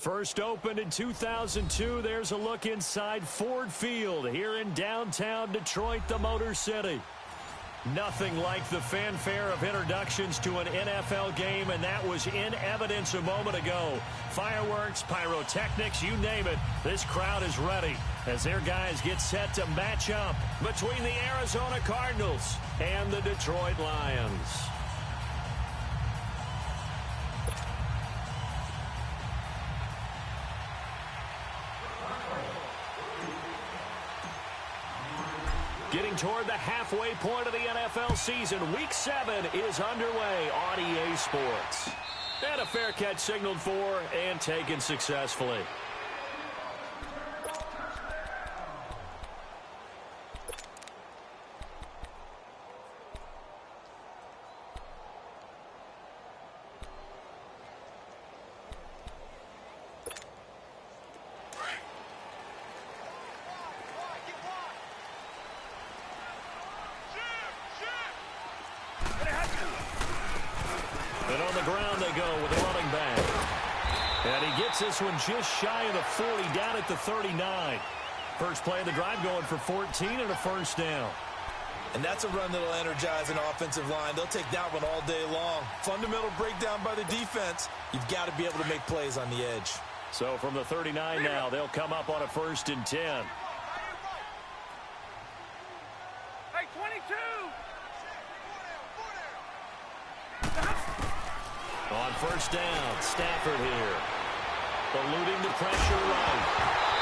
First opened in 2002, there's a look inside Ford Field here in downtown Detroit, the Motor City. Nothing like the fanfare of introductions to an NFL game, and that was in evidence a moment ago. Fireworks, pyrotechnics, you name it, this crowd is ready as their guys get set to match up between the Arizona Cardinals and the Detroit Lions. Getting toward the halfway point of the NFL season, Week 7 is underway on EA Sports. And a fair catch signaled for and taken successfully. And on the ground they go with a running back. And he gets this one just shy of the 40, down at the 39. First play of the drive going for 14 and a first down. And that's a run that'll energize an offensive line. They'll take that one all day long. Fundamental breakdown by the defense. You've got to be able to make plays on the edge. So from the 39 now, they'll come up on a 1st and 10. Hey, 22! On first down, Stafford here. Eluding the pressure right.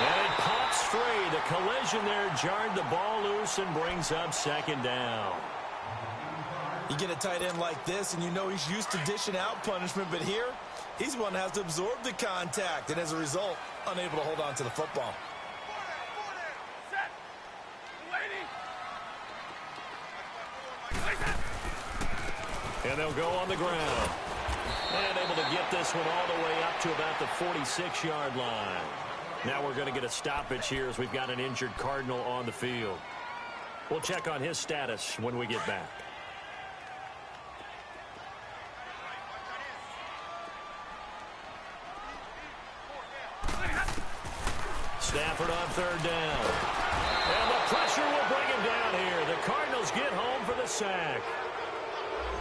And it pops free. The collision there jarred the ball loose and brings up 2nd down. You get a tight end like this, and you know he's used to dishing out punishment, but here, he's one that has to absorb the contact, and as a result, unable to hold on to the football. Set! Waiting! And they'll go on the ground. And able to get this one all the way up to about the 46-yard line. Now we're going to get a stoppage here as we've got an injured Cardinal on the field. We'll check on his status when we get back. Stafford on 3rd down. And the pressure will bring him down here. The Cardinals get home for the sack.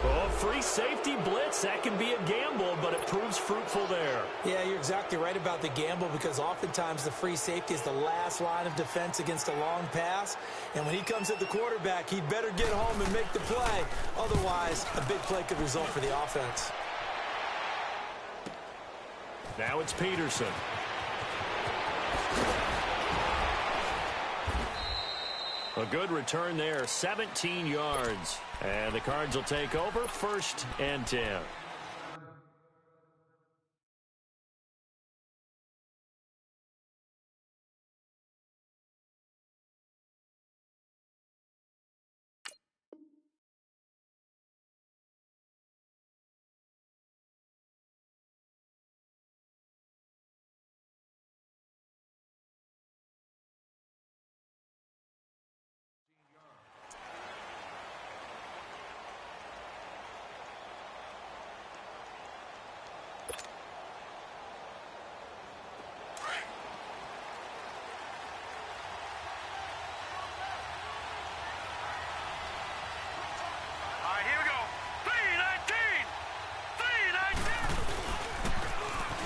Oh, free safety blitz, that can be a gamble, but it proves fruitful there. Yeah, you're exactly right about the gamble because oftentimes the free safety is the last line of defense against a long pass. And when he comes at the quarterback, he'd better get home and make the play. Otherwise, a big play could result for the offense. Now it's Peterson. A good return there, 17 yards. And the Cards will take over 1st and 10.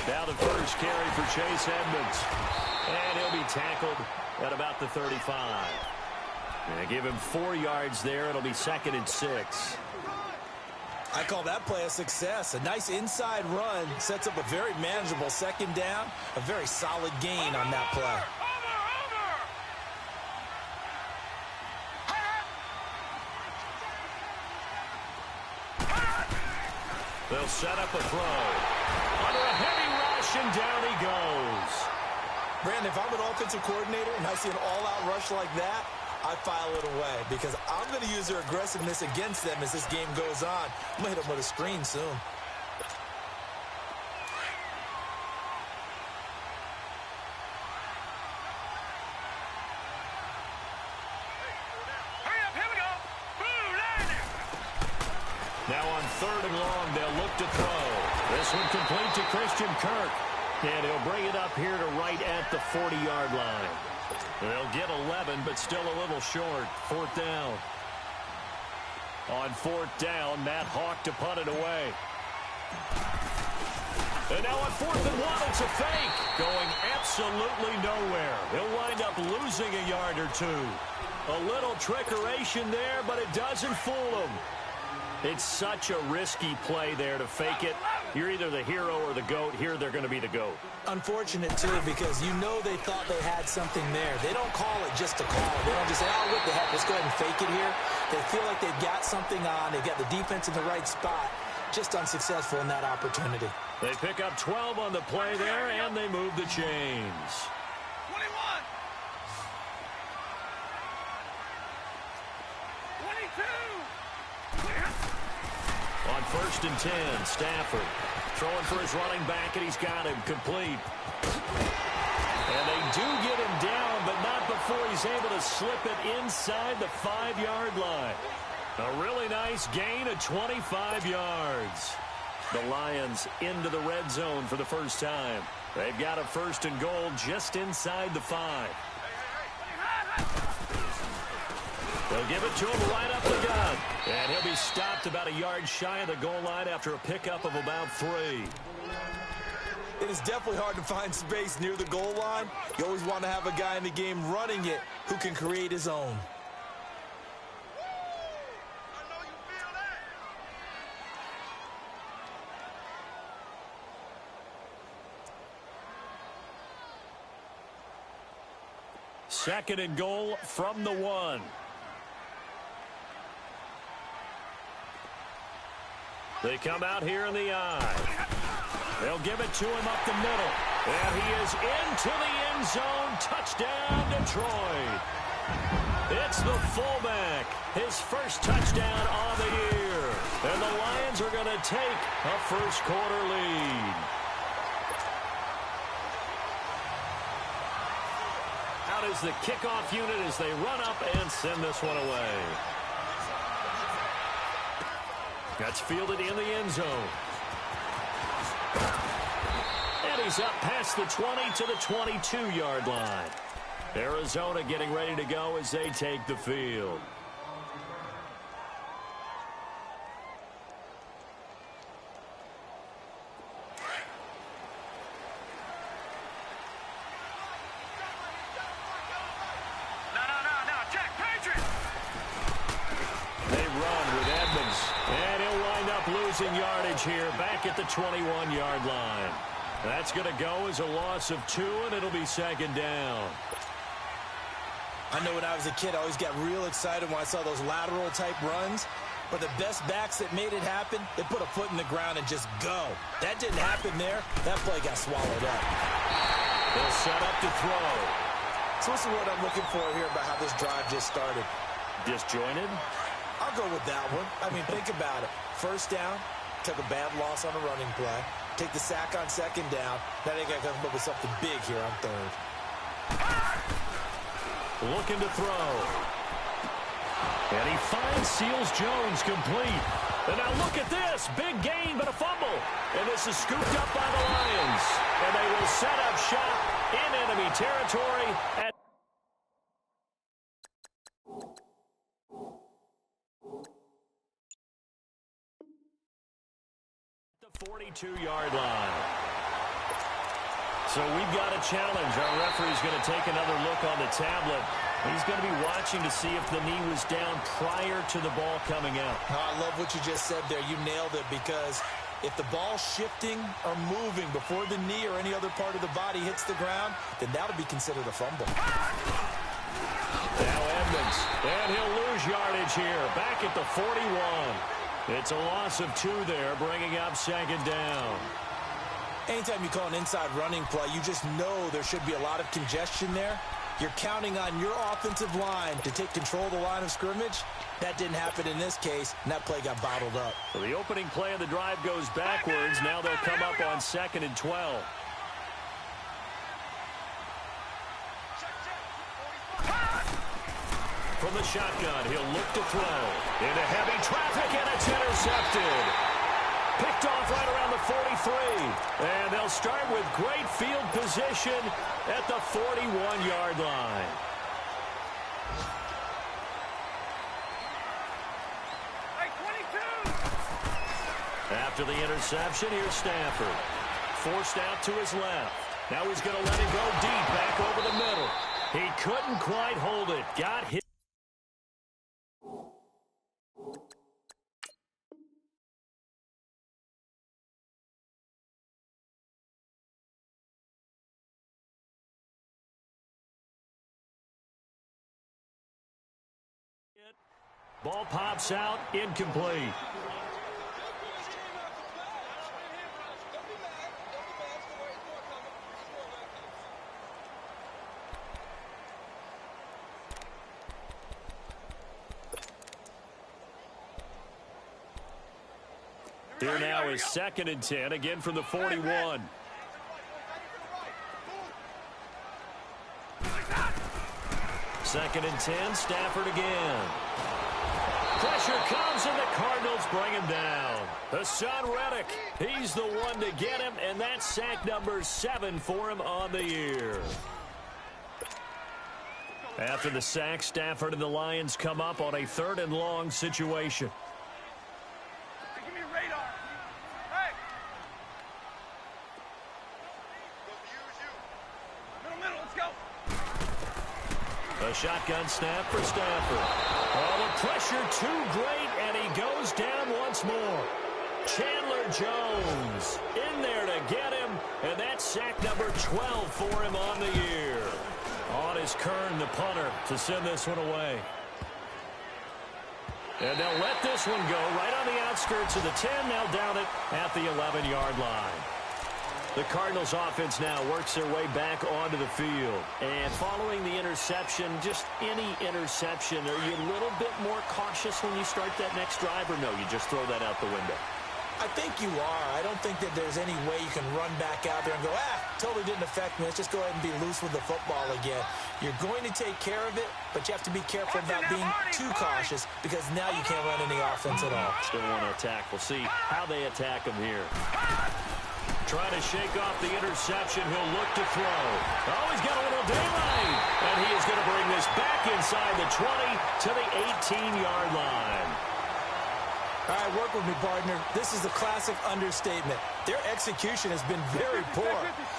Now the first carry for Chase Edmonds. And he'll be tackled at about the 35. And give him 4 yards there. It'll be 2nd and 6. I call that play a success. A nice inside run sets up a very manageable 2nd down. A very solid gain on that play. They'll set up a throw. Under a heavy rush, and down he goes. Brandon, if I'm an offensive coordinator and I see an all-out rush like that, I file it away because I'm going to use their aggressiveness against them as this game goes on. I'm going to hit them with a screen soon. Now on 3rd and long, they'll look to throw. This one complete to Christian Kirk. And he'll bring it up here to right at the 40-yard line. They'll get 11, but still a little short. 4th down. On 4th down, Matt Hawk to punt it away. And now on 4th and 1, it's a fake. Going absolutely nowhere. He'll wind up losing a yard or two. A little trickeration there, but it doesn't fool him. It's such a risky play there to fake it. You're either the hero or the GOAT. Here, they're going to be the GOAT. Unfortunate, too, because you know they thought they had something there. They don't call it just to call it. They don't just say, oh, what the heck, let's go ahead and fake it here. They feel like they've got something on. They've got the defense in the right spot. Just unsuccessful in that opportunity. They pick up 12 on the play there, and they move the chains. 21. 22. On 1st and 10, Stafford throwing for his running back, and he's got him complete. And they do get him down, but not before he's able to slip it inside the 5-yard line. A really nice gain of 25 yards. The Lions into the red zone for the first time. They've got a 1st and goal just inside the 5. They'll give it to him right up the gut. And he'll be stopped about a yard shy of the goal line after a pickup of about 3. It is definitely hard to find space near the goal line. You always want to have a guy in the game running it who can create his own. I know you feel that. 2nd and goal from the 1. They come out here in the eye. They'll give it to him up the middle. And he is into the end zone. Touchdown, Detroit. It's the fullback. His first touchdown on the year. And the Lions are going to take a first-quarter lead. Out is the kickoff unit as they run up and send this one away. That's fielded in the end zone. And he's up past the 20 to the 22-yard line. Arizona getting ready to go as they take the field. No, check, Patriot. They run with Edmonds. And he'll wind up losing yardage here back at the 21-yard line. That's going to go as a loss of 2, and it'll be 2nd down. I know when I was a kid, I always got real excited when I saw those lateral-type runs. But the best backs that made it happen, they put a foot in the ground and just go. That didn't happen there. That play got swallowed up. They'll set up to throw. So this is what I'm looking for here about how this drive just started. Disjointed. I'll go with that one. I mean, think about it. 1st down, took a bad loss on a running play. Take the sack on 2nd down. Now they got to come up with something big here on 3rd. Looking to throw. And he finds Seals-Jones complete. And now look at this. Big gain, but a fumble. And this is scooped up by the Lions. And they will set up shop in enemy territory at the 42-yard line. So we've got a challenge. Our referee's going to take another look on the tablet. He's going to be watching to see if the knee was down prior to the ball coming out. Oh, I love what you just said there. You nailed it, because if the ball's shifting or moving before the knee or any other part of the body hits the ground, then that'll be considered a fumble. Now Edmonds, and he'll lose yardage here, back at the 41. It's a loss of 2 there, bringing up 2nd down. Anytime you call an inside running play, you just know there should be a lot of congestion there. You're counting on your offensive line to take control of the line of scrimmage. That didn't happen in this case, and that play got bottled up. So the opening play of the drive goes backwards. Now they'll come up on 2nd and 12. From the shotgun, he'll look to throw. Into heavy traffic, and it's intercepted. Picked off right around the 43. And they'll start with great field position at the 41-yard line. After the interception, here's Stafford. Forced out to his left. Now he's going to let it go deep back over the middle. He couldn't quite hold it. Got hit. Ball pops out, incomplete. Here now is 2nd and 10, again from the 41. Second and 10, Stafford again. Pressure comes, and the Cardinals bring him down. Hassan Reddick, he's the one to get him, and that's sack number 7 for him on the year. After the sack, Stafford and the Lions come up on a 3rd and long situation. Give me radar. Hey. Middle, let's go. A shotgun snap for Stafford. Oh, the pressure too great, and he goes down once more. Chandler Jones in there to get him, and that's sack number 12 for him on the year. On is Kern, the punter, to send this one away. And they'll let this one go right on the outskirts of the 10. Now down it at the 11-yard line. The Cardinals offense now works their way back onto the field. And following the interception, just any interception, are you a little bit more cautious when you start that next drive, or no, you just throw that out the window? I think you are. I don't think that there's any way you can run back out there and go, totally didn't affect me. Let's just go ahead and be loose with the football again. You're going to take care of it, but you have to be careful about being too cautious because now you can't run any offense at all. Still want to attack. We'll see how they attack him here. Trying to shake off the interception. He'll look to throw. Oh, he's got a little daylight. And he is going to bring this back inside the 20 to the 18-yard line. All right, work with me, partner. This is a classic understatement. Their execution has been very poor.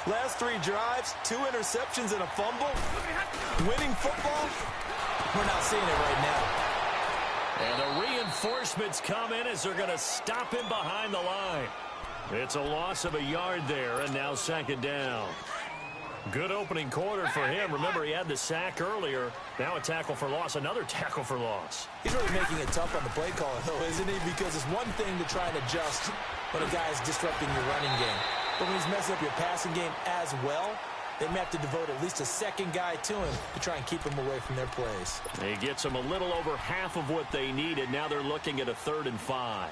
Last 3 drives, 2 interceptions and a fumble. Winning football, we're not seeing it right now. And the reinforcements come in as they're going to stop him behind the line. It's a loss of a yard there, and now 2nd down. Good opening quarter for him. Remember, he had the sack earlier. Now a tackle for loss, another tackle for loss. He's really making it tough on the play caller, though, isn't he? Because it's one thing to try and adjust when a guy is disrupting your running game. But when he's messing up your passing game as well, they may have to devote at least a second guy to him to try and keep him away from their plays. He gets them a little over half of what they needed. Now they're looking at a 3rd and 5.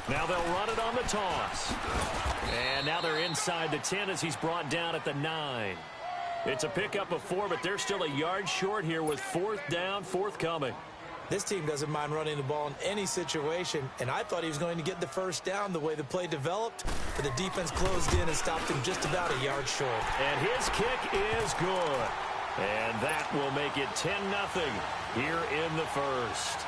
Now they'll run it on the toss. And now they're inside the 10 as he's brought down at the 9. It's a pickup of 4, but they're still a yard short here with 4th down, forthcoming. This team doesn't mind running the ball in any situation, and I thought he was going to get the 1st down the way the play developed, but the defense closed in and stopped him just about a yard short. And his kick is good. And that will make it 10-0 here in the 1st.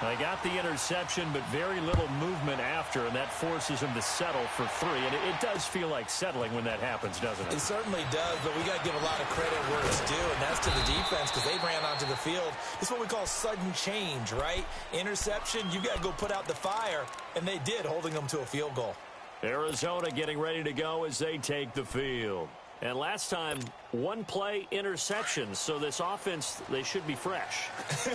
They got the interception, but very little movement after, and that forces him to settle for 3. And it does feel like settling when that happens, doesn't it? It certainly does, but we got to give a lot of credit where it's due, and that's to the defense because they ran onto the field. It's what we call sudden change, right? Interception, you got to go put out the fire, and they did, holding them to a field goal. Arizona getting ready to go as they take the field. And last time, 1-play interceptions, so this offense, they should be fresh.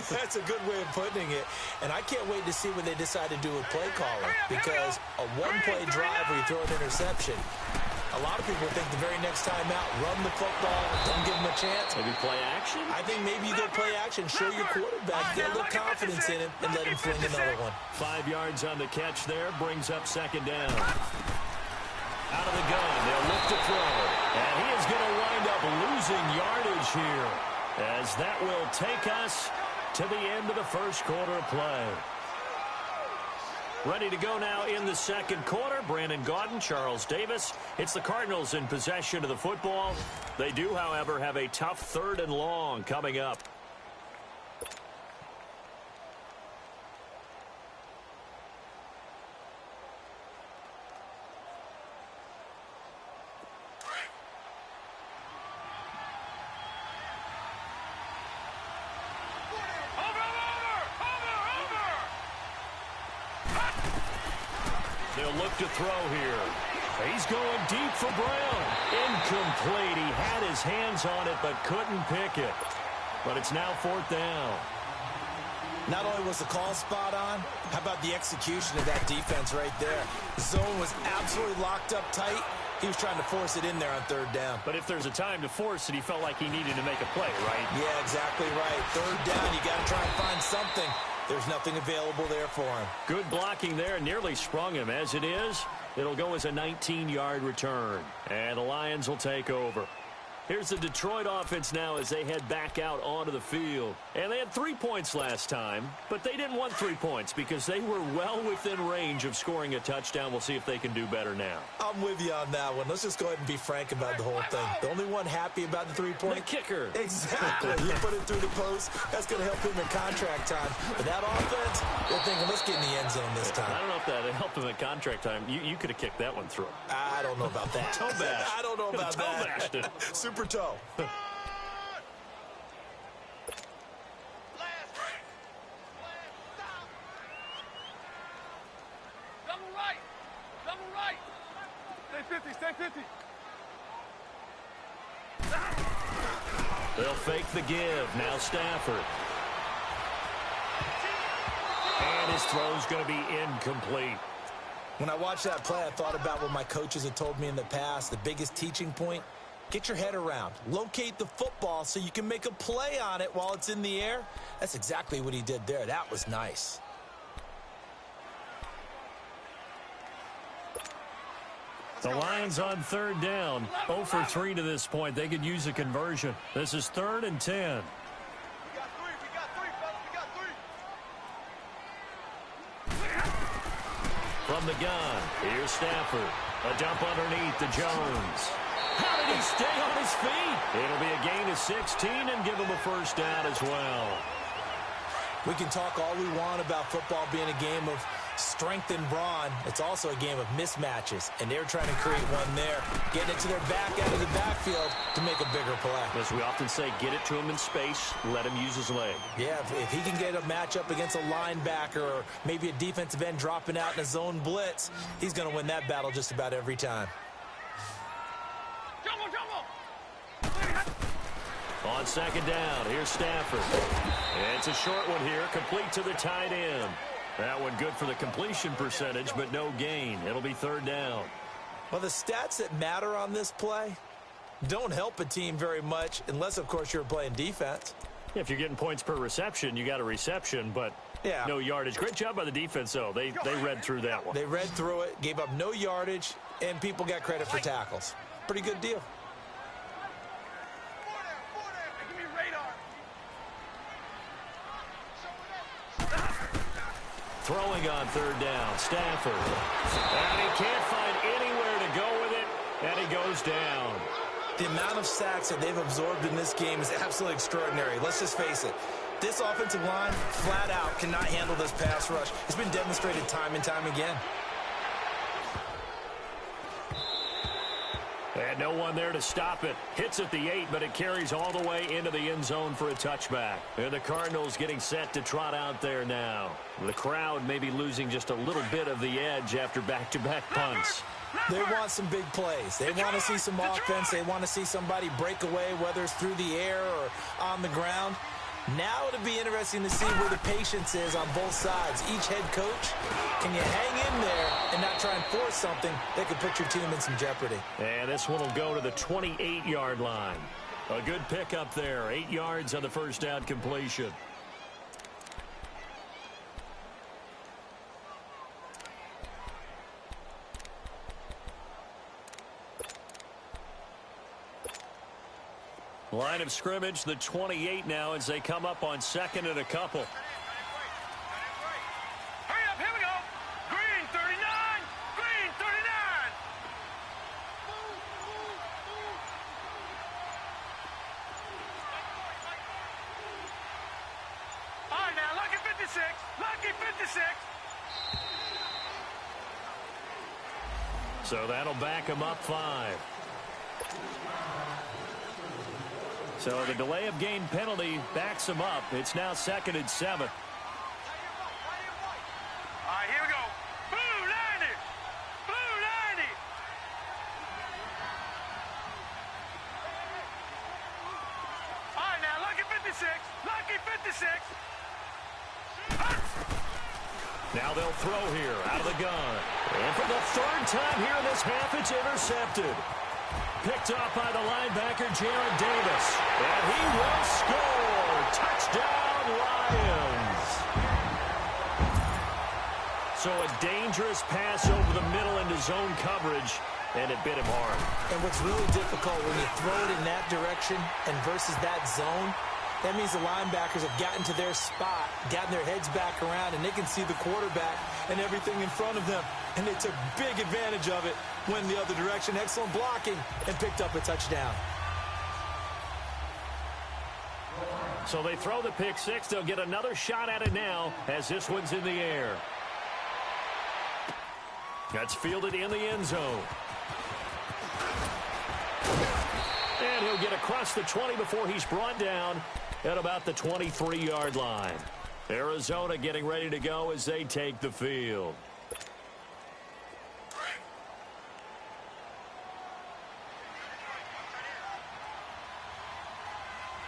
That's a good way of putting it. And I can't wait to see what they decide to do with play caller, because a 1-play drive where you throw an interception, a lot of people think the very next time out, run the football, don't give them a chance. Maybe play action? I think maybe you go play action, show your quarterback, get a little confidence in it, and let him fling another one. 5 yards on the catch there, brings up 2nd down. Out of the gun, they'll look to throw. And he is going to wind up losing yardage here, as that will take us to the end of the first quarter of play. Ready to go now in the second quarter. Brandon Gaudin, Charles Davis. It's the Cardinals in possession of the football. They do, however, have a tough 3rd and long coming up. They'll look to throw here. He's going deep for Brown. Incomplete. He had his hands on it but couldn't pick it. But it's now 4th down. Not only was the call spot on, how about the execution of that defense right there? The zone was absolutely locked up tight. He was trying to force it in there on 3rd down. But if there's a time to force it, he felt like he needed to make a play, right? Yeah, exactly right. 3rd down, you got to try and find something. There's nothing available there for him. Good blocking there, nearly sprung him. As it is, it'll go as a 19-yard return. And the Lions will take over. Here's the Detroit offense now as they head back out onto the field. And they had 3 points last time, but they didn't want 3 points because they were well within range of scoring a touchdown. We'll see if they can do better now. I'm with you on that one. Let's just go ahead and be frank about the whole thing. The only one happy about the 3-point? The kicker. Exactly. He put it through the post. That's going to help him in contract time. But that offense, they're thinking, let's get in the end zone this time. I don't know if that helped him at contract time. You could have kicked that one through. I don't know about that. Toe bash. I don't know about Toe that. bashed it. Super toe. Double right. Double right. Stay 50. Stay 50. They'll fake the give. Now Stafford. And his throw's going to be incomplete. When I watched that play, I thought about what my coaches had told me in the past. The biggest teaching point, get your head around. Locate the football so you can make a play on it while it's in the air. That's exactly what he did there. That was nice. The Lions on 3rd down. 0 for 3 to this point. They could use a conversion. This is 3rd and 10. We got 3. We got 3, fellas. We got 3. From the gun, here's Stafford. A dump underneath to Jones. How did he stay on his feet? It'll be a gain of 16 and give him a 1st down as well. We can talk all we want about football being a game of strength and brawn. It's also a game of mismatches, and they're trying to create one there, getting it to their back out of the backfield to make a bigger play. As we often say, get it to him in space, let him use his leg. Yeah, if he can get a matchup against a linebacker or maybe a defensive end dropping out in a zone blitz, he's going to win that battle just about every time. Jumbo, jumbo. On 2nd down, here's Stafford. It's a short one here, complete to the tight end. That one good for the completion percentage, but no gain. It'll be 3rd down. Well, the stats that matter on this play don't help a team very much unless, of course, you're playing defense. If you're getting points per reception, you got a reception, but yeah, no yardage. Great job by the defense, though. They read through that one. They read through it, gave up no yardage, and people got credit for tackles. Pretty good deal. Give me radar. Throwing on 3rd down, Stafford. And he can't find anywhere to go with it, and he goes down. The amount of sacks that they've absorbed in this game is absolutely extraordinary. Let's just face it. This offensive line, flat out, cannot handle this pass rush. It's been demonstrated time and time again. And no one there to stop it. Hits at the 8, but it carries all the way into the end zone for a touchback. And the Cardinals getting set to trot out there now. The crowd may be losing just a little bit of the edge after back-to-back punts. They want some big plays. They want to see some offense. They want to see somebody break away, whether it's through the air or on the ground. Now it'll be interesting to see where the patience is on both sides. Each head coach, can you hang in there and not try and force something that could put your team in some jeopardy? And this one will go to the 28-yard line. A good pickup there. 8 yards on the 1st down completion. Line of scrimmage, the 28 now as they come up on second and a couple. Hurry up, here we go. Green 39, green 39. All right, now, lucky 56, lucky 56. So that'll back him up 5. So the delay of game penalty backs him up. It's now 2nd and 7. All right, here we go. Blue 90, blue 90. All right, now, lucky 56, lucky 56. Now they'll throw here out of the gun. And for the 3rd time here in this half, it's intercepted. Picked off by the linebacker, Jarrad Davis. And he will score. Touchdown, Lions. So a dangerous pass over the middle into zone coverage, and it bit him hard. And what's really difficult when you throw it in that direction and versus that zone, that means the linebackers have gotten to their spot, gotten their heads back around, and they can see the quarterback and everything in front of them. And they took big advantage of it, went the other direction, excellent blocking, and picked up a touchdown. So they throw the pick 6. They'll get another shot at it now as this one's in the air. That's fielded in the end zone. And he'll get across the 20 before he's brought down at about the 23-yard line. Arizona getting ready to go as they take the field.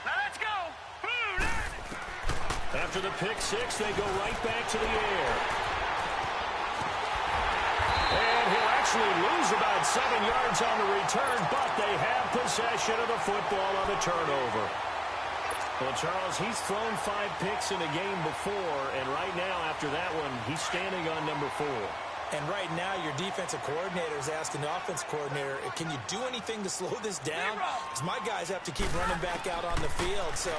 Now let's go. Blue 90. After the pick 6, they go right back to the air. And he'll actually lose about 7 yards on the return, but they have possession of the football on the turnover. Well, Charles, he's thrown 5 picks in a game before, and right now, after that one, he's standing on number 4. And right now, your defensive coordinator is asking the offense coordinator, can you do anything to slow this down? Because my guys have to keep running back out on the field, so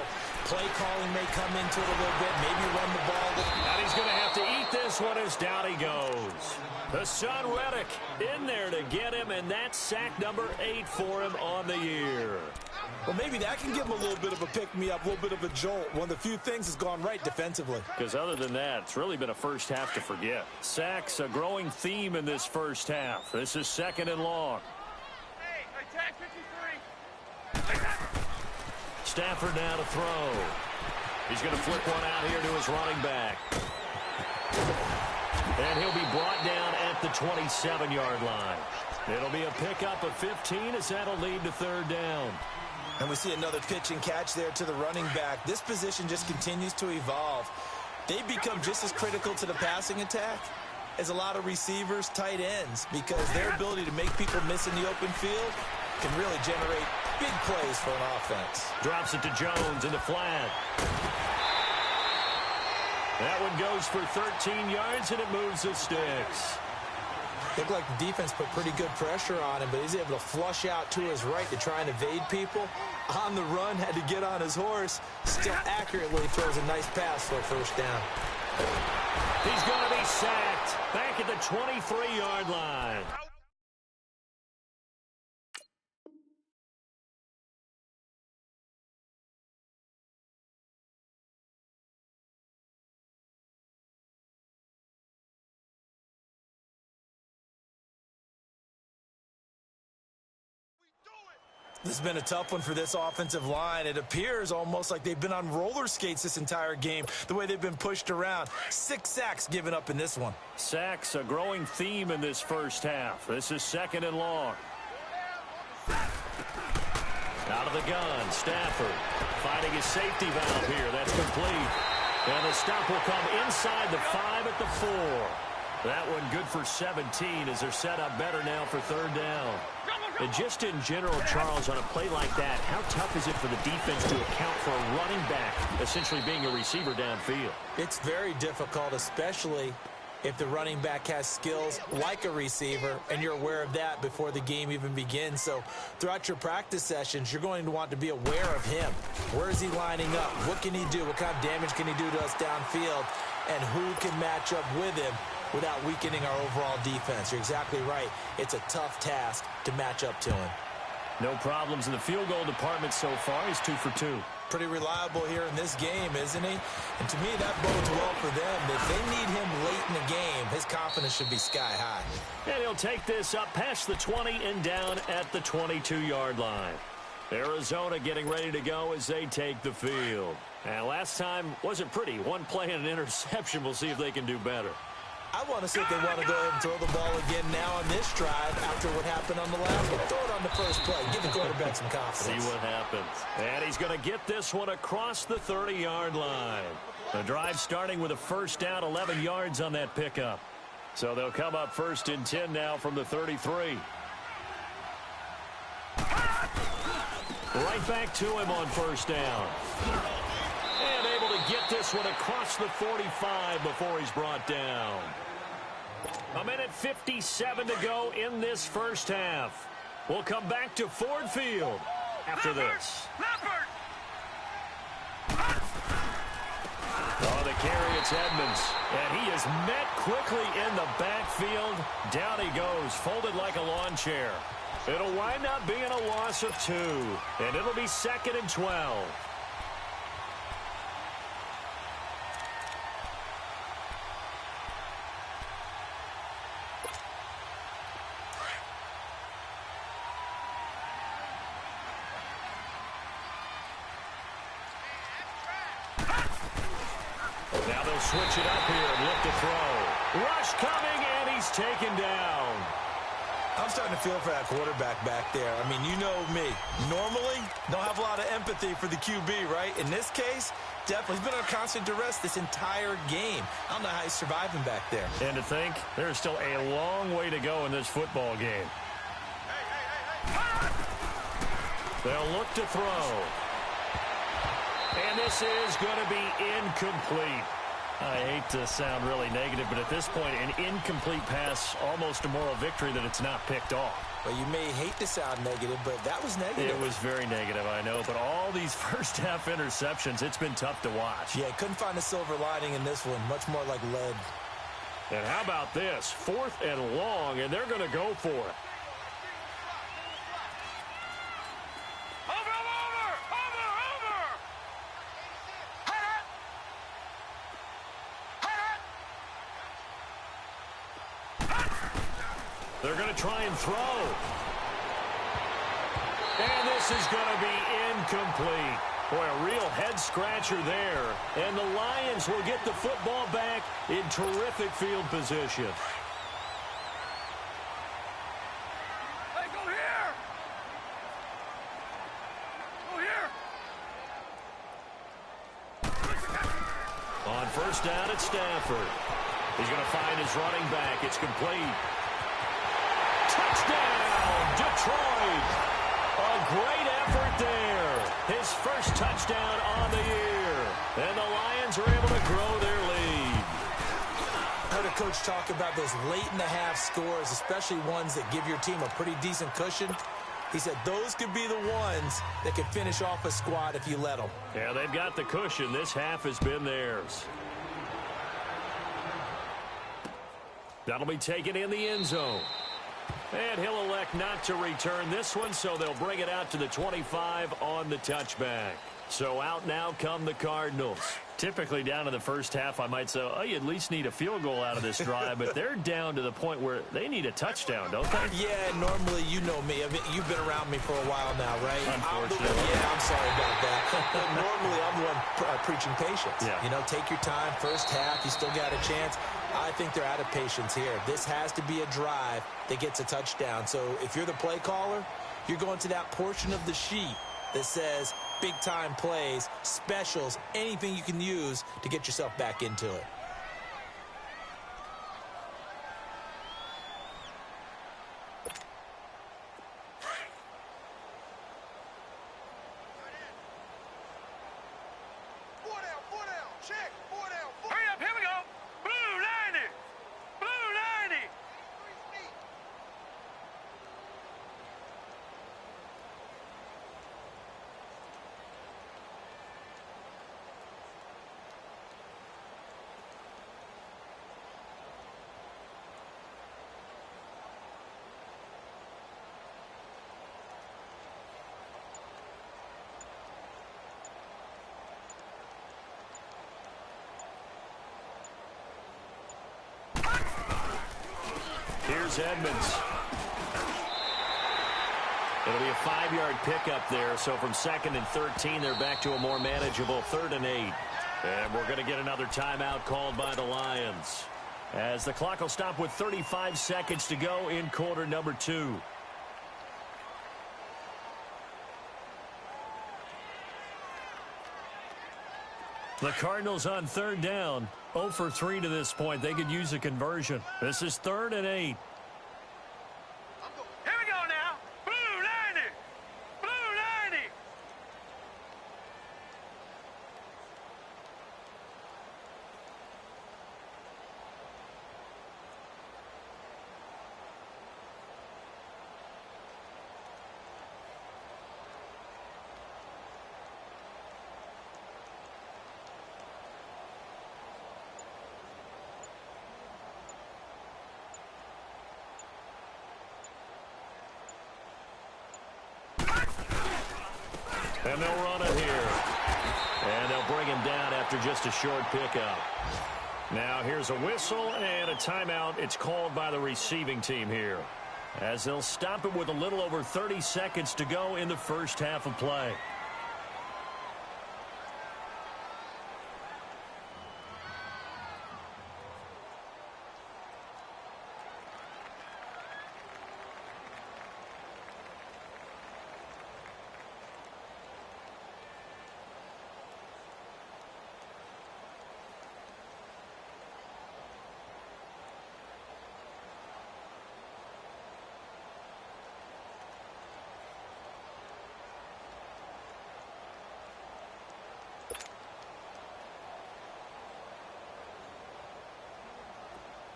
play calling may come into it a little bit, maybe run the ball. And he's going to have to eat this one as down he goes. Hassan Reddick in there to get him, and that's sack number 8 for him on the year. Well, maybe that can give him a little bit of a pick-me-up, a little bit of a jolt. One of the few things has gone right defensively. Because other than that, it's really been a first half to forget. Sacks, a growing theme in this first half. This is 2nd and long. Hey, tag 53. Stafford now to throw. He's going to flip one out here to his running back. And he'll be brought down at the 27-yard line. It'll be a pickup of 15 as that'll lead to 3rd down. And we see another pitch and catch there to the running back. This position just continues to evolve. They become just as critical to the passing attack as a lot of receivers, tight ends, because their ability to make people miss in the open field can really generate big plays for an offense. Drops it to Jones in the flat. That one goes for 13 yards, and it moves the sticks. Looked like the defense put pretty good pressure on him, but he's able to flush out to his right to try and evade people. On the run, had to get on his horse. Still accurately throws a nice pass for a 1st down. He's going to be sacked back at the 23-yard line. This has been a tough one for this offensive line. It appears almost like they've been on roller skates this entire game, the way they've been pushed around. 6 sacks given up in this one. Sacks, a growing theme in this first half. This is 2nd and long. Out of the gun, Stafford finding his safety valve here. That's complete. And the stop will come inside the 5 at the 4. That one good for 17 as they're set up better now for 3rd down. And just in general, Charles, on a play like that, how tough is it for the defense to account for a running back essentially being a receiver downfield? It's very difficult, especially if the running back has skills like a receiver, and you're aware of that before the game even begins. So throughout your practice sessions, you're going to want to be aware of him. Where is he lining up? What can he do? What kind of damage can he do to us downfield? And who can match up with him without weakening our overall defense? You're exactly right. It's a tough task to match up to him. No problems in the field goal department so far. He's 2 for 2. Pretty reliable here in this game, isn't he? And to me, that bodes well for them. If they need him late in the game, his confidence should be sky high. And he'll take this up past the 20 and down at the 22-yard line. Arizona getting ready to go as they take the field. And last time wasn't pretty. One play and an interception. We'll see if they can do better. I want to see if they want to go ahead and throw the ball again now on this drive after what happened on the last one. Throw it on the first play. Give the quarterback some confidence. See what happens. And he's going to get this one across the 30-yard line. The drive starting with a first down, 11 yards on that pickup. So they'll come up 1st and 10 now from the 33. Right back to him on first down. And able to get this one across the 45 before he's brought down. 1:57 to go in this first half. We'll come back to Ford Field after this. Oh, the carry, it's Edmonds. And he is met quickly in the backfield. Down he goes, folded like a lawn chair. It'll wind up being a loss of 2. And it'll be 2nd and 12. Now they'll switch it up here and look to throw. Rush coming, and he's taken down. I'm starting to feel for that quarterback back there. I mean, you know me. Normally, don't have a lot of empathy for the QB, right? In this case, definitely. He's been under constant duress this entire game. I don't know how he's surviving back there. And to think, there's still a long way to go in this football game. They'll look to throw. And this is going to be incomplete. I hate to sound really negative, but at this point, an incomplete pass, almost a moral victory that it's not picked off. Well, you may hate to sound negative, but that was negative. It was very negative, I know. But all these first-half interceptions, it's been tough to watch. Yeah, couldn't find a silver lining in this one. Much more like lead. And how about this? 4th and long, and they're going to go for it. They're going to try and throw. And this is going to be incomplete. Boy, a real head-scratcher there. And the Lions will get the football back in terrific field position. Hey, go here! Go here! On first down at Stafford. He's going to find his running back. It's complete. Touchdown, Detroit. A great effort there. His first touchdown on the year. And the Lions are able to grow their lead. I heard a coach talk about those late-in-the-half scores, especially ones that give your team a pretty decent cushion. He said those could be the ones that could finish off a squad if you let them. Yeah, they've got the cushion. This half has been theirs. That'll be taken in the end zone. And he'll elect not to return this one, so they'll bring it out to the 25 on the touchback. So out now come the Cardinals. Typically down in the first half, I might say, oh, you at least need a field goal out of this drive, but they're down to the point where they need a touchdown, don't they? Yeah, normally, you know me. I mean, you've been around me for a while now, right? Unfortunately. I'm sorry about that. But normally, I'm the one preaching patience. Yeah. You know, take your time. First half, you still got a chance. I think they're out of patience here. This has to be a drive that gets a touchdown. So if you're the play caller, you're going to that portion of the sheet that says big-time plays, specials, anything you can use to get yourself back into it. Hurry up, here we go. Blue, 90. here's Edmonds. It'll be a 5-yard pickup there. So from 2nd and 13, they're back to a more manageable 3rd and 8. And we're going to get another timeout called by the Lions, as the clock will stop with 35 seconds to go in quarter number 2. The Cardinals on 3rd down, 0 for 3 to this point. They could use a conversion. This is 3rd and 8. Here we go now. Blue 90. Blue 90. And they'll run it here. And they'll bring him down after just a short pickup. Now here's a whistle and a timeout. It's called by the receiving team here, as they'll stop it with a little over 30 seconds to go in the first half of play.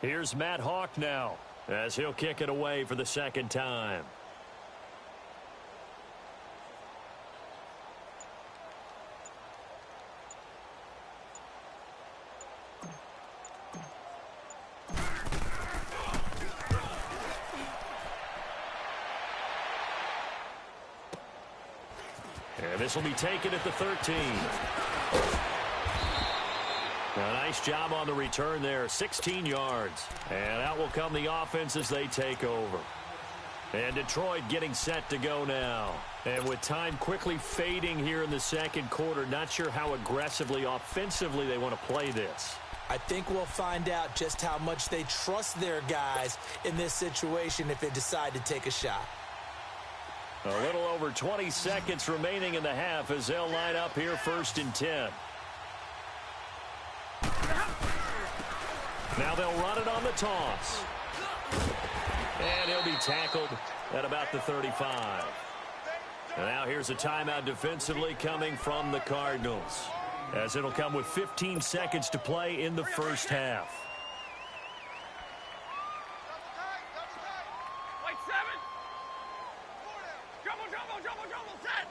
Here's Matt Hawk now, as he'll kick it away for the 2nd time. And this will be taken at the 13. A nice job on the return there, 16 yards. And out will come the offense as they take over. And Detroit getting set to go now. And with time quickly fading here in the 2nd quarter, not sure how aggressively, offensively they want to play this. I think we'll find out just how much they trust their guys in this situation if they decide to take a shot. A little over 20 seconds remaining in the half as they'll line up here 1st and 10. Now they'll run it on the toss. And he'll be tackled at about the 35. And now here's a timeout defensively coming from the Cardinals, as it'll come with 15 seconds to play in the first half. Wait, 7. Double, set.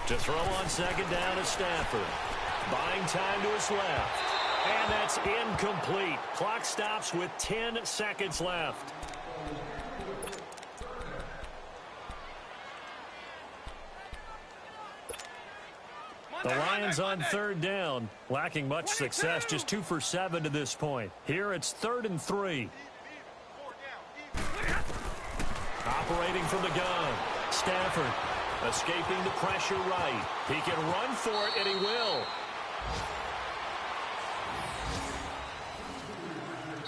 To throw on 2nd down is Stafford. Buying time to his left. And that's incomplete. Clock stops with 10 seconds left. The Lions on 3rd down, lacking much success, just 2 for 7 to this point. Here it's 3rd and 3. Operating from the gun, Stafford escaping the pressure right. He can run for it, and he will.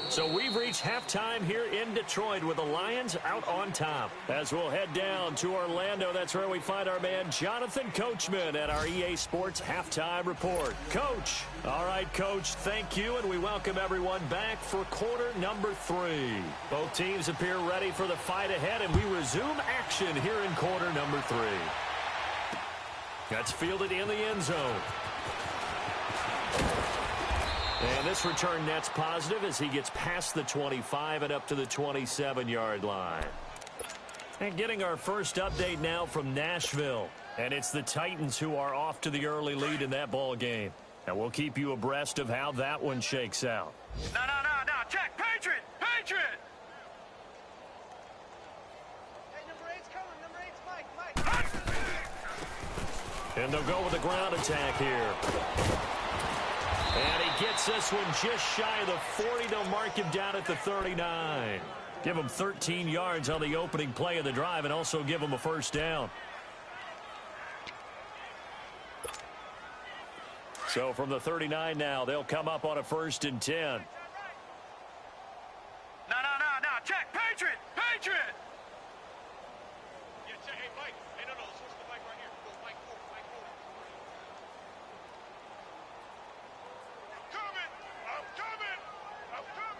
So we've reached halftime here in Detroit with the Lions out on top. As we'll head down to Orlando, that's where we find our man Jonathan Coachman at our EA Sports Halftime Report. Coach. All right, Coach, thank you, and we welcome everyone back for quarter number 3. Both teams appear ready for the fight ahead, and we resume action here in quarter number 3. That's fielded in the end zone. And this return net's positive as he gets past the 25 and up to the 27-yard line. And getting our first update now from Nashville. And it's the Titans who are off to the early lead in that ball game. And we'll keep you abreast of how that one shakes out. No. Check. Patriot. Patriot. Hey, number 8's coming. Number 8's Mike. And they'll go with a ground attack here. And he gets this one just shy of the 40. They'll mark him down at the 39. Give him 13 yards on the opening play of the drive and also give him a first down. So from the 39 now, they'll come up on a 1st and 10. No. Check. Patriot. Yeah, check. Hey, Mike. Hey, no. Switch the mic right here. Go, Mike, forward. I'm coming.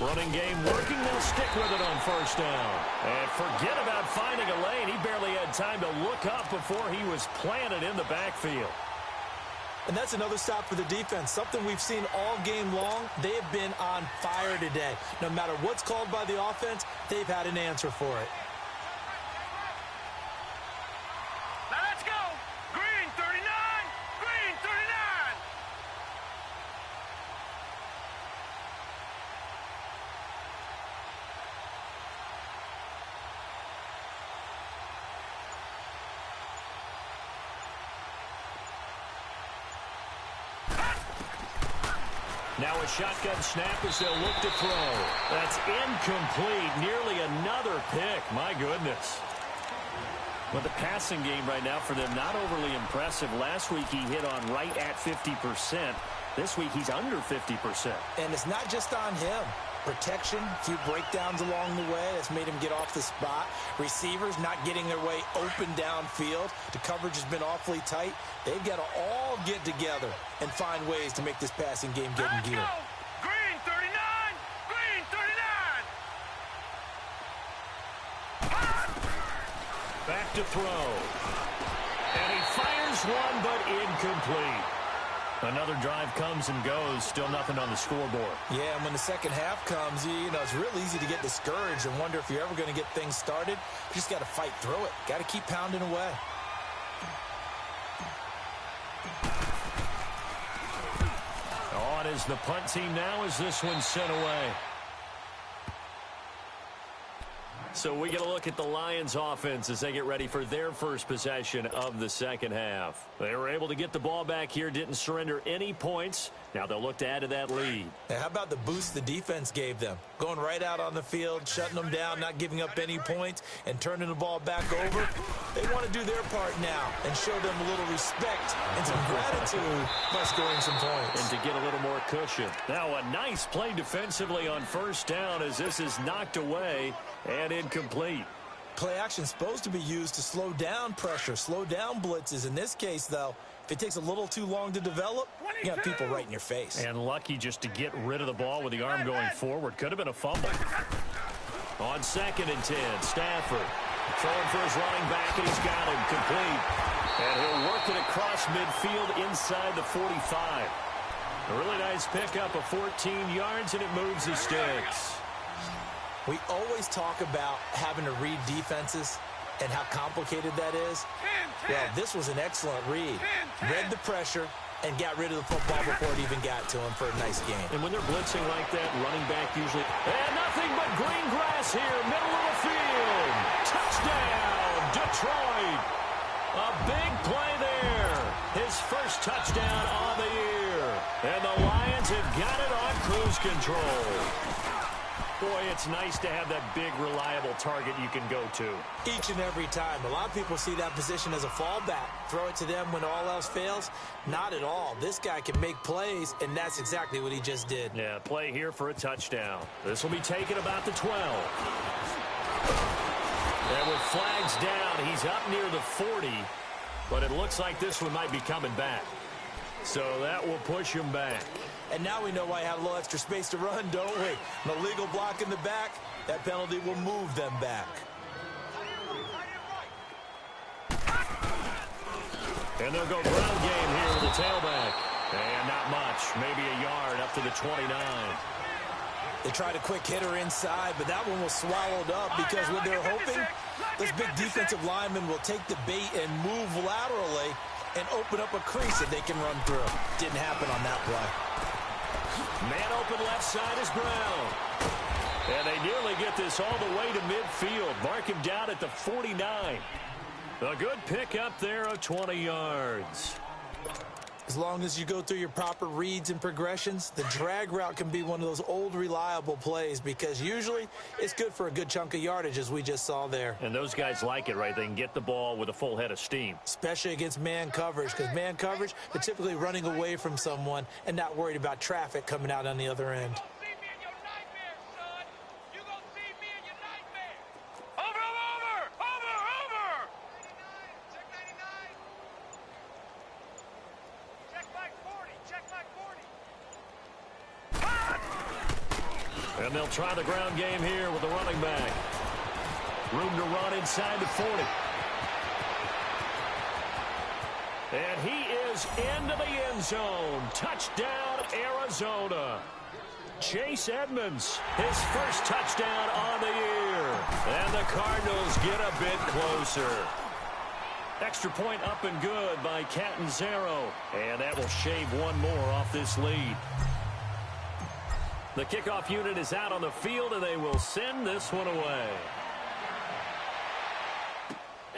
Running game working. They'll stick with it on 1st down. And forget about finding a lane. He barely had time to look up before he was planted in the backfield. And that's another stop for the defense, something we've seen all game long. They have been on fire today. No matter what's called by the offense, they've had an answer for it. Now let's go. Green 39. Now a shotgun snap as they'll look to throw. That's incomplete. Nearly another pick. My goodness. But the passing game right now for them, not overly impressive. Last week he hit on right at 50%. This week he's under 50%. And it's not just on him. Protection, a few breakdowns along the way. That's made him get off the spot. Receivers not getting their way open downfield. The coverage has been awfully tight. They've got to all get together and find ways to make this passing game get in gear. Green 39. Back to throw. And he fires one, but incomplete. Another drive comes and goes. Still nothing on the scoreboard. Yeah, and when the second half comes, you know, it's real easy to get discouraged and wonder if you're ever going to get things started. You just got to fight through it. Got to keep pounding away. On is the punt team now as this one's sent away. So we get a look at the Lions offense as they get ready for their first possession of the second half. They were able to get the ball back here, didn't surrender any points. Now they'll look to add to that lead. Now, how about the boost the defense gave them? Going right out on the field, shutting them down, not giving up any points, and turning the ball back over. They want to do their part now and show them a little respect and some gratitude by scoring some points. And to get a little more cushion. Now a nice play defensively on 1st down as this is knocked away and incomplete. Play action is supposed to be used to slow down pressure, slow down blitzes. In this case, though, if it takes a little too long to develop, you got people right in your face. And lucky just to get rid of the ball with the arm going forward. Could have been a fumble. On 2nd and 10, Stafford throwing for his running back, and he's got him complete. And he'll work it across midfield inside the 45. A really nice pickup of 14 yards, and it moves the sticks. We always talk about having to read defenses and how complicated that is. Well, this was an excellent read. Read the pressure and got rid of the football before it even got to him for a nice game. And when they're blitzing like that, running back usually... And nothing but green grass here, middle of the field. Touchdown, Detroit. A big play there. His first touchdown on the year. And the Lions have got it on cruise control. Boy, it's nice to have that big, reliable target you can go to. Each and every time. A lot of people see that position as a fallback. Throw it to them when all else fails. Not at all. This guy can make plays, and that's exactly what he just did. Yeah, play here for a touchdown. This will be taken about the 12. And with flags down, he's up near the 40. But it looks like this one might be coming back. So that will push him back. And now we know why I have a little extra space to run, don't we? An illegal block in the back, that penalty will move them back. And they'll go ground game here with the tailback. And not much, maybe a yard up to the 29. They tried a quick hitter inside, but that one was swallowed up because what they're hoping, this big defensive lineman will take the bait and move laterally and open up a crease that they can run through. Didn't happen on that play. Man open left side is Brown. And they nearly get this all the way to midfield. Mark him down at the 49. A good pick up there of 20 yards. As long as you go through your proper reads and progressions, the drag route can be one of those old reliable plays because usually it's good for a good chunk of yardage as we just saw there. And those guys like it, right? They can get the ball with a full head of steam. Especially against man coverage because man coverage, they're typically running away from someone and not worried about traffic coming out on the other end. And they'll try the ground game here with the running back. Room to run inside the 40. And he is into the end zone. Touchdown, Arizona. Chase Edmonds, his first touchdown on the year. And the Cardinals get a bit closer. Extra point up and good by Catanzaro. And that will shave one more off this lead. The kickoff unit is out on the field, and they will send this one away.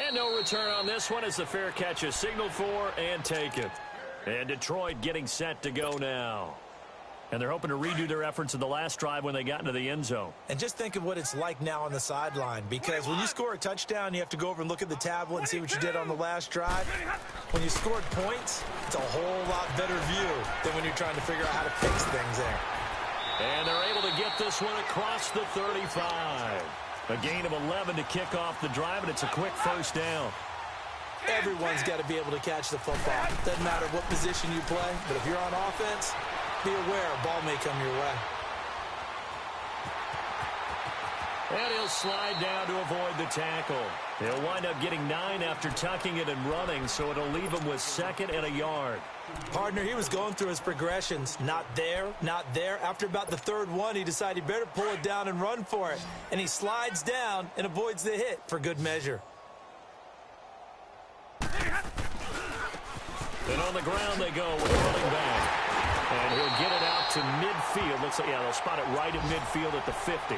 And no return on this one as the fair catch is signaled for and taken. And Detroit getting set to go now. And they're hoping to redo their efforts in the last drive when they got into the end zone. And just think of what it's like now on the sideline, because when you score a touchdown, you have to go over and look at the tablet and see what you did on the last drive. When you scored points, it's a whole lot better view than when you're trying to figure out how to fix things there. And they're able to get this one across the 35. A gain of 11 to kick off the drive, and it's a quick first down. Everyone's got to be able to catch the football. Doesn't matter what position you play, but if you're on offense, be aware a ball may come your way. And he'll slide down to avoid the tackle. He'll wind up getting 9 after tucking it and running, so it'll leave him with 2nd and a yard. Partner, he was going through his progressions. Not there, not there. After about the 3rd one, he decided he better pull it down and run for it. And he slides down and avoids the hit for good measure. And on the ground they go with the running back. And he'll get it out to midfield. Looks like, yeah, they'll spot it right at midfield at the 50.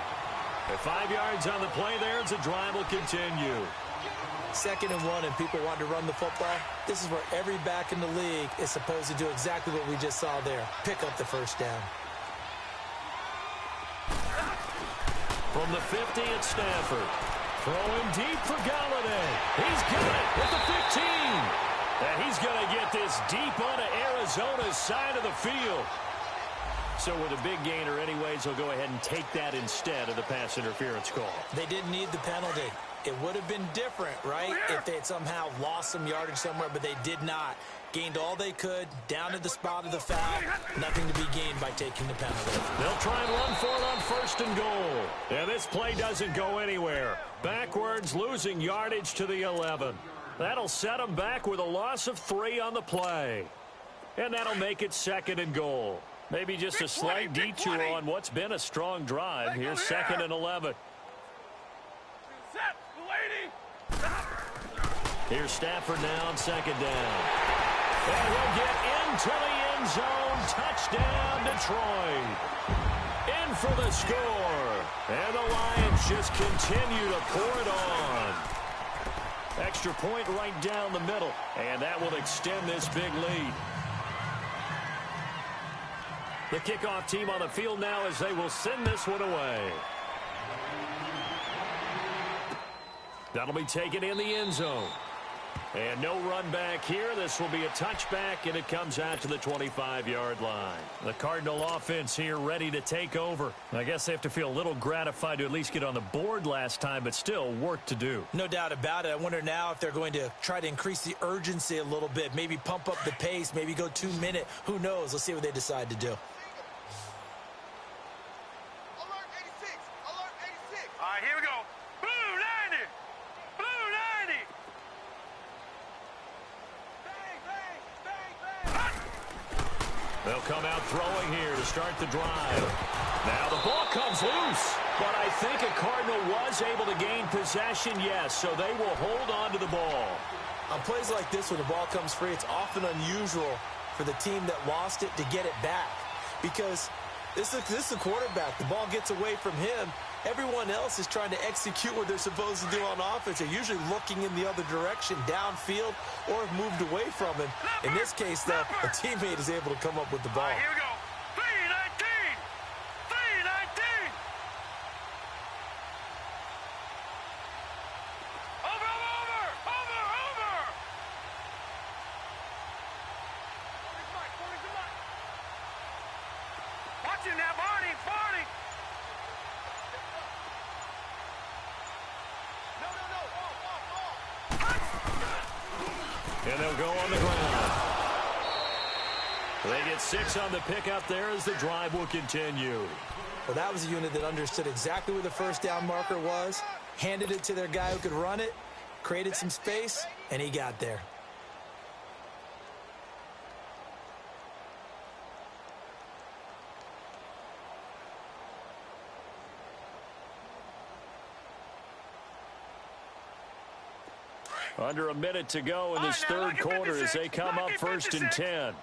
At 5 yards on the play there, as the drive will continue. 2nd and 1, and people want to run the football. This is where every back in the league is supposed to do exactly what we just saw there. Pick up the first down. From the 50, it's Stafford. Throwing deep for Galladay. He's got it at the 15. And he's going to get this deep onto Arizona's side of the field. So with a big gainer anyways, they'll go ahead and take that instead of the pass interference call. They didn't need the penalty. It would have been different, right, if they had somehow lost some yardage somewhere, but they did not. Gained all they could, down to the spot of the foul. Nothing to be gained by taking the penalty. They'll try and run for it on 1st and goal. And this play doesn't go anywhere. Backwards, losing yardage to the 11. That'll set them back with a loss of 3 on the play. And that'll make it 2nd and goal. Maybe just a slight detour on what's been a strong drive. Here's 2nd and 11. Here's Stafford now on 2nd down. And he'll get into the end zone. Touchdown, Detroit. In for the score. And the Lions just continue to pour it on. Extra point right down the middle. And that will extend this big lead. The kickoff team on the field now as they will send this one away. That'll be taken in the end zone. And no run back here. This will be a touchback, and it comes out to the 25-yard line. The Cardinal offense here ready to take over. I guess they have to feel a little gratified to at least get on the board last time, but still work to do. No doubt about it. I wonder now if they're going to try to increase the urgency a little bit, maybe pump up the pace, maybe go 2-minute. Who knows? Let's see what they decide to do. Here we go. Blue 90. Blue 90. Bang, bang, bang, bang. They'll come out throwing here to start the drive. Now the ball comes loose. But I think a Cardinal was able to gain possession, yes, so they will hold on to the ball. On plays like this, when the ball comes free, it's often unusual for the team that lost it to get it back. Because This is the quarterback. The ball gets away from him. Everyone else is trying to execute what they're supposed to do on offense. They're usually looking in the other direction, downfield, or have moved away from him. In this case, though, a teammate is able to come up with the ball. All right, here we go. 319. 319. Over. Watch him now, Barney. And they'll go on the ground. They get 6 on the pickup there as the drive will continue. Well, that was a unit that understood exactly where the first down marker was, handed it to their guy who could run it, created some space, and he got there. Under a minute to go in this third quarter as they come up 1st and 10.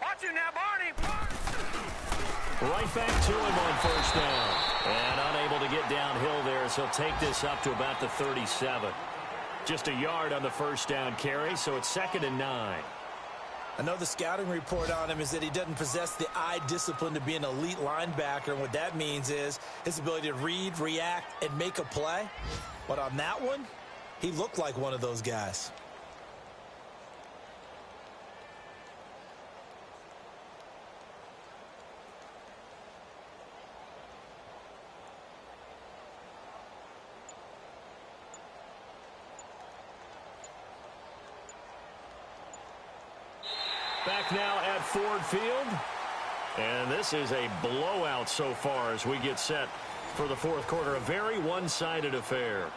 Watch him now, Barney. Right back to him on 1st down. And unable to get downhill there, so he'll take this up to about the 37. Just a yard on the 1st down carry, so it's 2nd and 9. I know the scouting report on him is that he doesn't possess the eye discipline to be an elite linebacker, and what that means is his ability to read, react, and make a play. But on that one, he looked like one of those guys. Back now at Ford Field. And this is a blowout so far as we get set for the 4th quarter. A very one-sided affair.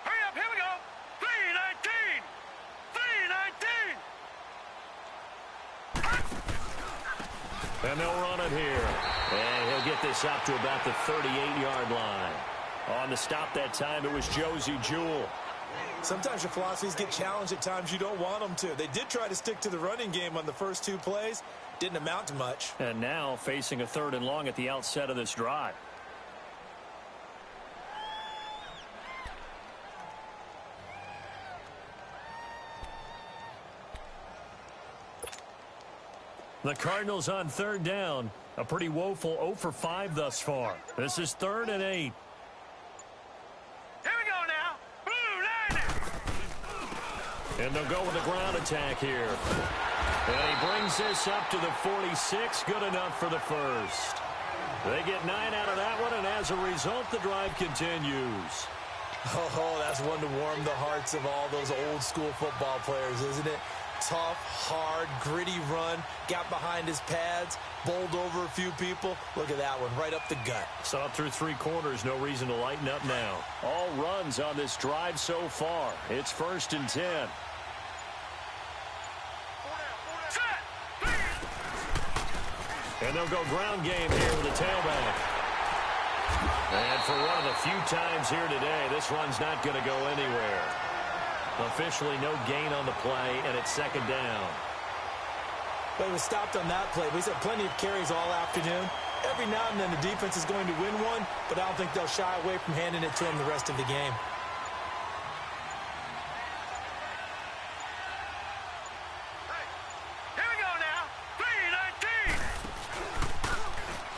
Hurry up, here we go. 319. 319. And they'll run it here. And he'll get this up to about the 38-yard line. On the stop that time, it was Josey Jewell. Sometimes your philosophies get challenged at times you don't want them to. They did try to stick to the running game on the first 2 plays. Didn't amount to much. And now facing a 3rd and long at the outset of this drive. The Cardinals on 3rd down. A pretty woeful 0 for 5 thus far. This is 3rd and 8. Here we go now. Blue line. And they'll go with a ground attack here. And he brings this up to the 46. Good enough for the first. They get 9 out of that one, and as a result, the drive continues. Oh, that's one to warm the hearts of all those old school football players, isn't it? Tough, hard, gritty run, got behind his pads, bowled over a few people. Look at that one, right up the gut. Saw it through 3 quarters, no reason to lighten up now. All runs on this drive so far. It's 1st and 10. And they'll go ground game here with the tailback. And for one of the few times here today, this run's not going to go anywhere. Officially no gain on the play, and it's 2nd down. But it was stopped on that play. We've had plenty of carries all afternoon. Every now and then the defense is going to win one, but I don't think they'll shy away from handing it to him the rest of the game. Here we go now. 319.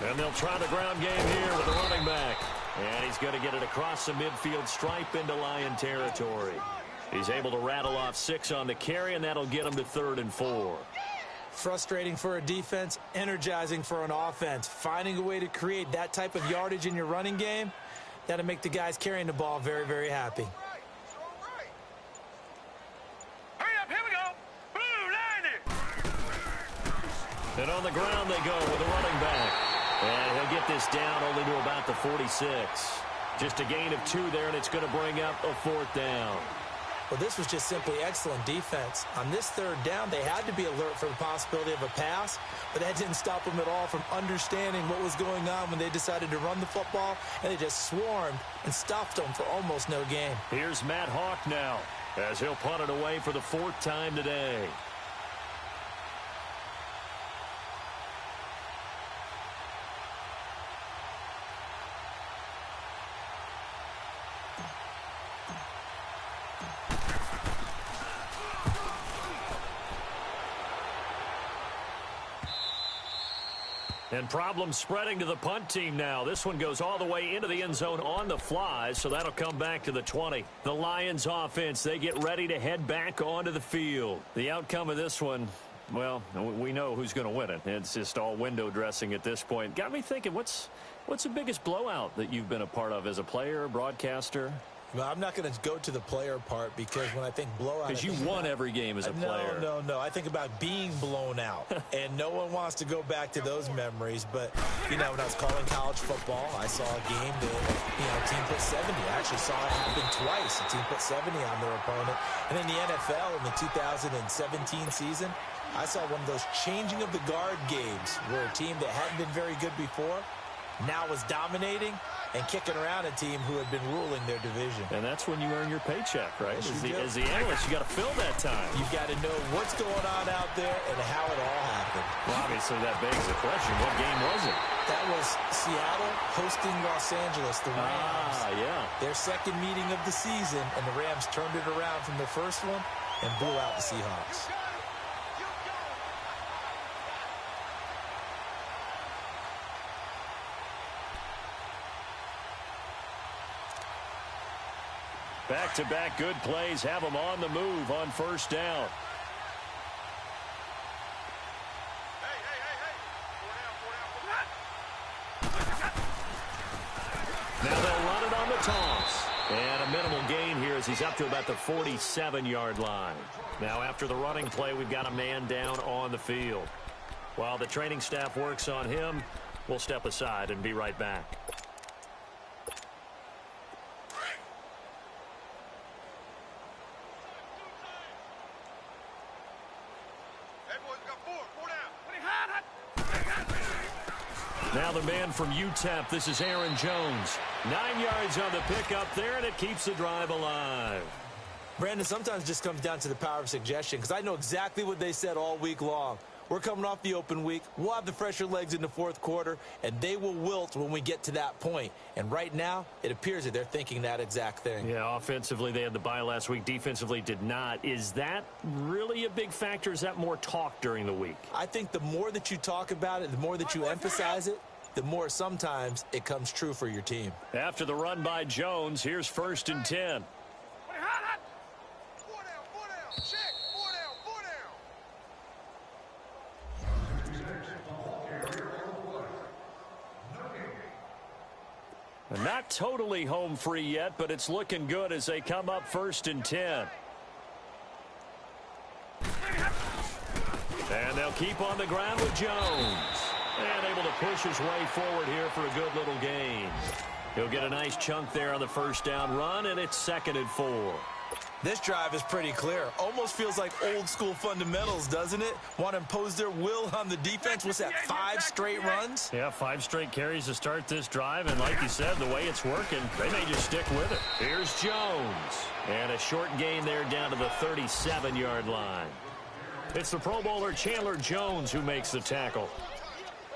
And they'll try the ground game here with the running back. And he's going to get it across the midfield stripe into Lion territory. He's able to rattle off 6 on the carry, and that'll get him to 3rd and 4. Frustrating for a defense, energizing for an offense. Finding a way to create that type of yardage in your running game, that'll make the guys carrying the ball very, very happy. Hurry up, here we go. Blue line. And on the ground they go with the running back. And he'll get this down only to about the 46. Just a gain of 2 there, and it's going to bring up a 4th down. Well, this was just simply excellent defense. On this third down, they had to be alert for the possibility of a pass, but that didn't stop them at all from understanding what was going on when they decided to run the football, and they just swarmed and stuffed them for almost no gain. Here's Matt Hawk now, as he'll punt it away for the 4th time today. And problems spreading to the punt team now. This one goes all the way into the end zone on the fly, so that'll come back to the 20. The Lions offense, they get ready to head back onto the field. The outcome of this one, well, we know who's going to win it. It's just all window dressing at this point. Got me thinking, what's the biggest blowout that you've been a part of as a player, broadcaster? Well, I'm not going to go to the player part because when I think blowout... Because you won every game as a player. No. I think about being blown out. And no one wants to go back to those memories. But, when I was calling college football, I saw a game that, a team put 70. I actually saw it happen twice. A team put 70 on their opponent. And in the NFL in the 2017 season, I saw one of those changing of the guard games where a team that hadn't been very good before now was dominating and kicking around a team who had been ruling their division. And that's when you earn your paycheck, right? Yes, as the analyst, you got to fill that time. You've got to know what's going on out there and how it all happened. Well, obviously, that begs the question, what game was it? That was Seattle hosting Los Angeles, the Rams. Yeah. Their second meeting of the season, and the Rams turned it around from the first one and blew out the Seahawks. Back-to-back good plays have them on the move on first down. Now they'll run it on the toss. And a minimal gain here as he's up to about the 47-yard line. Now after the running play, we've got a man down on the field. While the training staff works on him, we'll step aside and be right back. Now the man from UTEP, this is Aaron Jones. 9 yards on the pickup there, and it keeps the drive alive. Brandon, sometimes it just comes down to the power of suggestion, because I know exactly what they said all week long. We're coming off the open week. We'll have the fresher legs in the fourth quarter, and they will wilt when we get to that point. And right now, it appears that they're thinking that exact thing. Yeah, offensively, they had the bye last week. Defensively, did not. Is that really a big factor? Is that more talk during the week? I think the more that you talk about it, the more that you emphasize it, the more sometimes it comes true for your team. After the run by Jones, here's 1st and 10. Not totally home free yet, but it's looking good as they come up 1st and 10. And they'll keep on the ground with Jones. And able to push his way forward here for a good little gain. He'll get a nice chunk there on the first down run, and it's 2nd and 4. This drive is pretty clear. Almost feels like old school fundamentals, doesn't it? Want to impose their will on the defense. What's that, 5 straight runs? Yeah, 5 straight carries to start this drive. And like you said, the way it's working, they may just stick with it. Here's Jones. And a short gain there down to the 37-yard line. It's the Pro Bowler Chandler Jones who makes the tackle.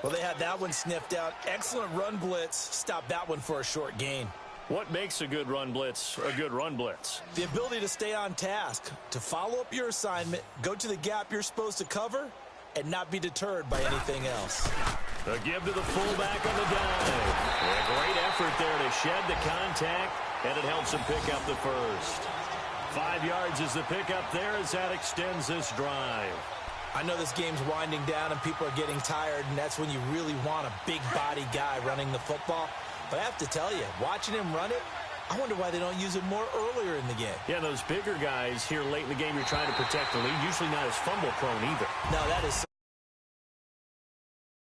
Well, they had that one sniffed out. Excellent run blitz. Stopped that one for a short gain. What makes a good run blitz a good run blitz? The ability to stay on task, to follow up your assignment, go to the gap you're supposed to cover, and not be deterred by anything else. The give to the fullback on the dive. A great effort there to shed the contact, and it helps him pick up the first. 5 yards is the pickup there as that extends this drive. I know this game's winding down and people are getting tired, and that's when you really want a big body guy running the football. But I have to tell you, watching him run it, I wonder why they don't use it more earlier in the game. Yeah, those bigger guys here late in the game, you're trying to protect the lead. Usually not as fumble prone either. No, that is